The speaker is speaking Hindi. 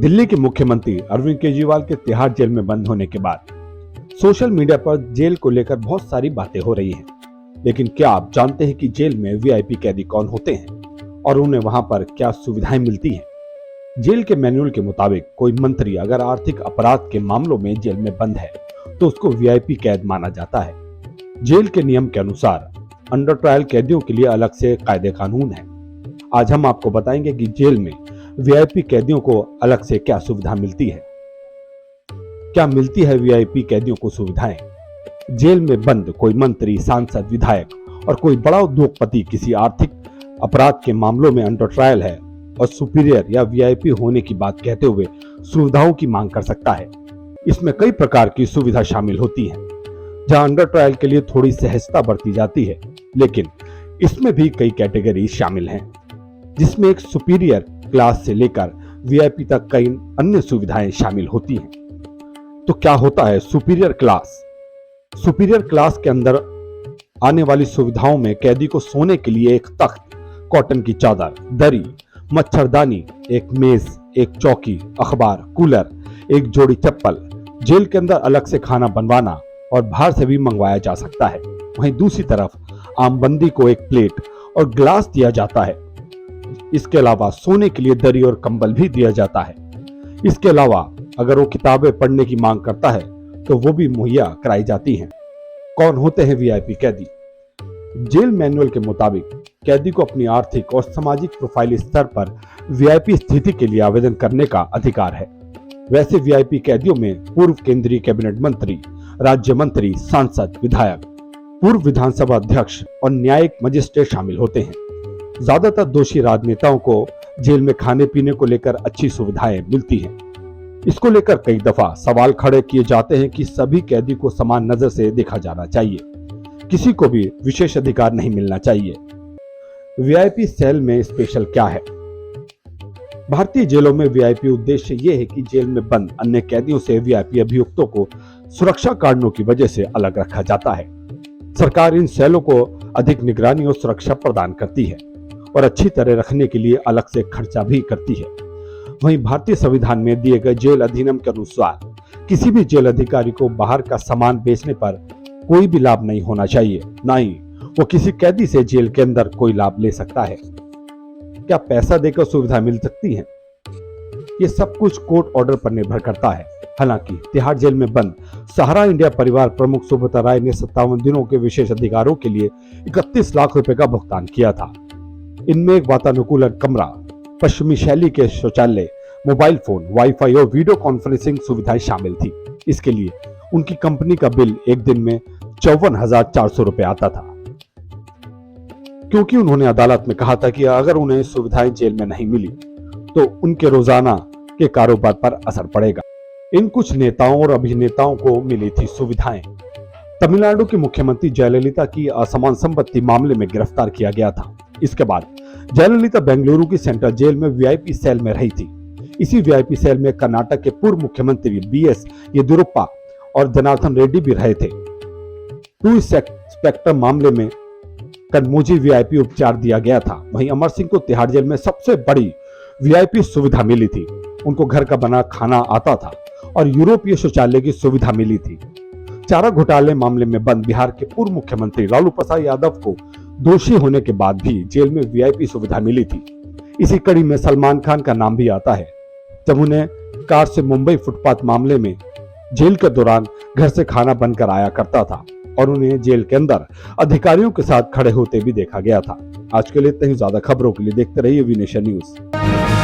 दिल्ली के मुख्यमंत्री अरविंद केजरीवाल के तिहाड़ जेल में बंद होने के बाद सोशल मीडिया पर जेल को लेकर बहुत सारी बातें हो रही हैं। लेकिन क्या आप जानते हैं कि जेल में वीआईपी कैदी कौन होते हैं और उन्हें वहां पर क्या सुविधाएं मिलती हैं? जेल के मैनुअल के मुताबिक कोई मंत्री अगर आर्थिक अपराध के मामलों में जेल में बंद है तो उसको वीआईपी कैद माना जाता है। जेल के नियम के अनुसार अंडर ट्रायल कैदियों के लिए अलग से कायदे कानून है। आज हम आपको बताएंगे कि जेल में वीआईपी कैदियों को अलग से क्या सुविधा मिलती है। क्या मिलती है वीआईपी कैदियों को सुविधाएं? जेल में बंद कोई मंत्री, सांसद, विधायक और कोई बड़ा उद्योगपति किसी आर्थिक अपराध के मामलों में अंडर ट्रायल है और सुपीरियर या वीआईपी होने की बात कहते हुए सुविधाओं की मांग कर सकता है। इसमें कई प्रकार की सुविधा शामिल होती हैं, जहां अंडर ट्रायल के लिए थोड़ी सहजता बरती जाती है, लेकिन इसमें भी कई कैटेगरी शामिल हैं, जिसमें एक सुपीरियर क्लास से लेकर वीआईपी तक कई अन्य सुविधाएं शामिल होती हैं। तो क्या होता है सुपीरियर क्लास? सुपीरियर क्लास के अंदर आने वाली सुविधाओं में कैदी को सोने के लिए एक तख्त, कॉटन की चादर, दरी, मच्छरदानी, एक मेज, एक चौकी, अखबार, कूलर, एक जोड़ी चप्पल, जेल के अंदर अलग से खाना बनवाना और बाहर से भी मंगवाया जा सकता है। वहीं दूसरी तरफ आम बंदी को एक प्लेट और ग्लास दिया जाता है। इसके अलावा सोने के लिए दरी और कंबल भी दिया जाता है। इसके अलावा अगर वो किताबें पढ़ने की मांग करता है तो वो भी मुहैया कराई जाती हैं। कौन होते हैं वीआईपी कैदी? जेल मैनुअल के मुताबिक कैदी को अपनी आर्थिक और सामाजिक प्रोफाइल स्तर पर वीआईपी स्थिति के लिए आवेदन करने का अधिकार है। वैसे वीआईपी कैदियों में पूर्व केंद्रीय कैबिनेट मंत्री, राज्य मंत्री, सांसद, विधायक, पूर्व विधानसभा अध्यक्ष और न्यायिक मजिस्ट्रेट शामिल होते हैं। ज्यादातर दोषी राजनेताओं को जेल में खाने पीने को लेकर अच्छी सुविधाएं मिलती हैं। इसको लेकर कई दफा सवाल खड़े किए जाते हैं कि सभी कैदी को समान नजर से देखा जाना चाहिए, किसी को भी विशेष अधिकार नहीं मिलना चाहिए। वीआईपी सेल में स्पेशल क्या है? भारतीय जेलों में वीआईपी उद्देश्य यह है कि जेल में बंद अन्य कैदियों से वीआईपी अभियुक्तों को सुरक्षा कारणों की वजह से अलग रखा जाता है। सरकार इन सेलों को अधिक निगरानी और सुरक्षा प्रदान करती है और अच्छी तरह रखने के लिए अलग से खर्चा भी करती है। वहीं भारतीय संविधान में दिए गए जेल अधिनियम के अनुसार किसी भी जेल अधिकारी को बाहर का सामान बेचने पर कोई भी लाभ नहीं होना चाहिए, ना ही वो किसी कैदी से जेल के अंदर कोई लाभ ले सकता है। क्या पैसा देकर सुविधा मिल सकती है? ये सब कुछ कोर्ट ऑर्डर पर निर्भर करता है। हालांकि तिहाड़ जेल में बंद सहारा इंडिया परिवार प्रमुख सुब्रता राय ने 57 दिनों के विशेष अधिकारों के लिए 31 लाख रुपए का भुगतान किया था। इनमें एक वातानुकूलन कमरा, पश्चिमी शैली के शौचालय, मोबाइल फोन, वाईफाई और वीडियो कॉन्फ्रेंसिंग सुविधाएं शामिल थी। इसके लिए उनकी कंपनी का बिल एक दिन में 54,400 रुपए आता था, क्योंकि उन्होंने अदालत में कहा था कि अगर उन्हें सुविधाएं जेल में नहीं मिली तो उनके रोजाना के कारोबार पर असर पड़ेगा। इन कुछ नेताओं और अभिनेताओं को मिली थी सुविधाएं। तमिलनाडु की मुख्यमंत्री जयललिता की असमान संपत्ति मामले में गिरफ्तार किया गया था। इसके बाद जयललिता बेंगलुरु की सेंट्रल जेल में वीआईपी सेल में रही थी। इसी वीआईपी सेल में कर्नाटक के पूर्व मुख्यमंत्री बीएस येदियुरप्पा और जनार्दन रेड्डी भी रहे थे। टू स्पेक्ट्रम मामले में कन्मोजी वीआईपी उपचार दिया गया था। वहीं अमर सिंह को तिहाड़ जेल में सबसे बड़ी वीआईपी सुविधा मिली थी। उनको घर का बना खाना आता था और यूरोपीय शौचालय की सुविधा मिली थी। चारा घोटाले मामले में बंद बिहार के पूर्व मुख्यमंत्री लालू प्रसाद यादव को दोषी होने के बाद भी जेल में वीआईपी सुविधा मिली थी। इसी कड़ी में सलमान खान का नाम भी आता है, जब उन्हें कार से मुंबई फुटपाथ मामले में जेल के दौरान घर से खाना बनकर आया करता था और उन्हें जेल के अंदर अधिकारियों के साथ खड़े होते भी देखा गया था। आज के लिए इतनी ज्यादा खबरों के लिए देखते रहिए वी नेशन न्यूज।